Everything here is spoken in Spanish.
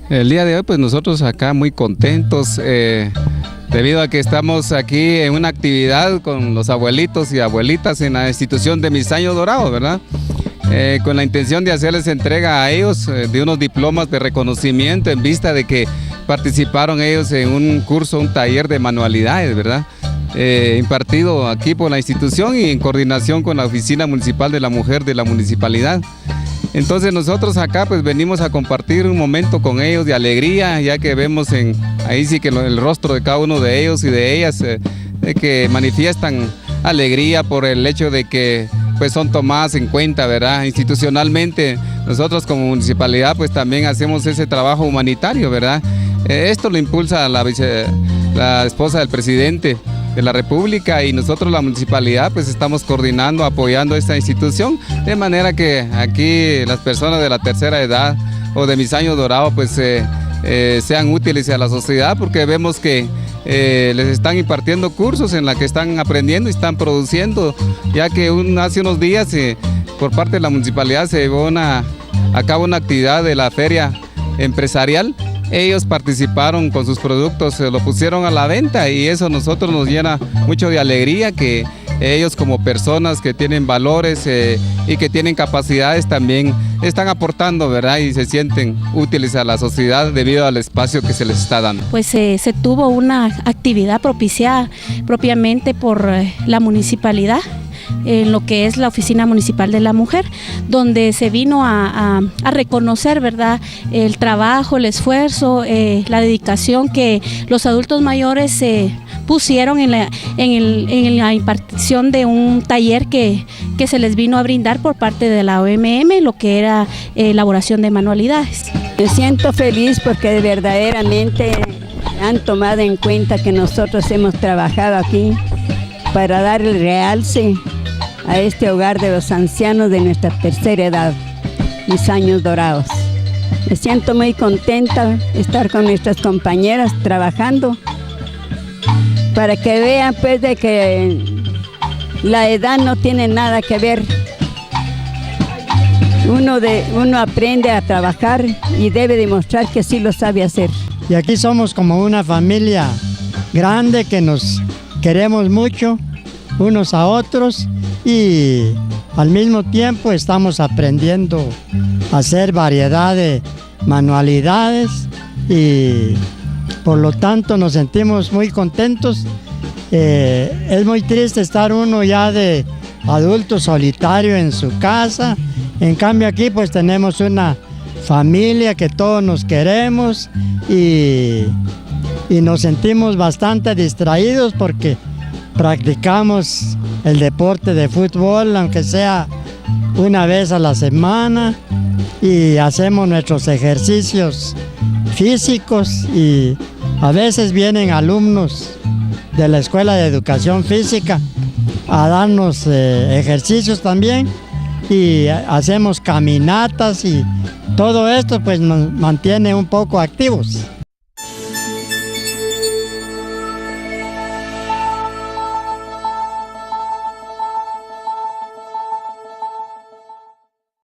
El día de hoy pues nosotros acá muy contentos debido a que estamos aquí en una actividad con los abuelitos y abuelitas en la institución de Mis Años Dorados, ¿verdad? Con la intención de hacerles entrega a ellos de unos diplomas de reconocimiento en vista de que participaron ellos en un curso, un taller de manualidades, ¿verdad? Impartido aquí por la institución y en coordinación con la Oficina Municipal de la Mujer de la Municipalidad. Entonces nosotros acá pues venimos a compartir un momento con ellos de alegría, ya que vemos ahí sí que el rostro de cada uno de ellos y de ellas que manifiestan alegría por el hecho de que pues son tomadas en cuenta, ¿verdad? Institucionalmente nosotros como municipalidad pues también hacemos ese trabajo humanitario, ¿verdad? Esto lo impulsa la esposa del presidente de la República y nosotros la municipalidad pues estamos coordinando, apoyando esta institución, de manera que aquí las personas de la tercera edad o de Mis Años Dorados pues sean útiles a la sociedad, porque vemos que les están impartiendo cursos en la que están aprendiendo y están produciendo, ya que hace unos días por parte de la municipalidad se llevó a cabo una actividad de la feria empresarial. Ellos participaron con sus productos, lo pusieron a la venta y eso a nosotros nos llena mucho de alegría, que ellos como personas que tienen valores y que tienen capacidades también están aportando, ¿verdad? Y se sienten útiles a la sociedad debido al espacio que se les está dando. Pues se tuvo una actividad propiciada propiamente por la municipalidad, en lo que es la Oficina Municipal de la Mujer, donde se vino a reconocer, ¿verdad?, el trabajo, el esfuerzo, la dedicación que los adultos mayores pusieron en la impartición de un taller que se les vino a brindar por parte de la OMM, lo que era elaboración de manualidades. Me siento feliz porque verdaderamente han tomado en cuenta que nosotros hemos trabajado aquí para dar el realce a este hogar de los ancianos de nuestra tercera edad, Mis Años Dorados. Me siento muy contenta de estar con nuestras compañeras trabajando para que vean pues de que la edad no tiene nada que ver. Uno aprende a trabajar y debe demostrar que sí lo sabe hacer. Y aquí somos como una familia grande que nos queremos mucho unos a otros y al mismo tiempo estamos aprendiendo a hacer variedad de manualidades y por lo tanto nos sentimos muy contentos. Es muy triste estar uno ya de adulto solitario en su casa, en cambio aquí pues tenemos una familia que todos nos queremos y nos sentimos bastante distraídos porque practicamos el deporte de fútbol, aunque sea una vez a la semana, y hacemos nuestros ejercicios físicos y a veces vienen alumnos de la Escuela de Educación Física a darnos ejercicios también y hacemos caminatas y todo esto pues nos mantiene un poco activos.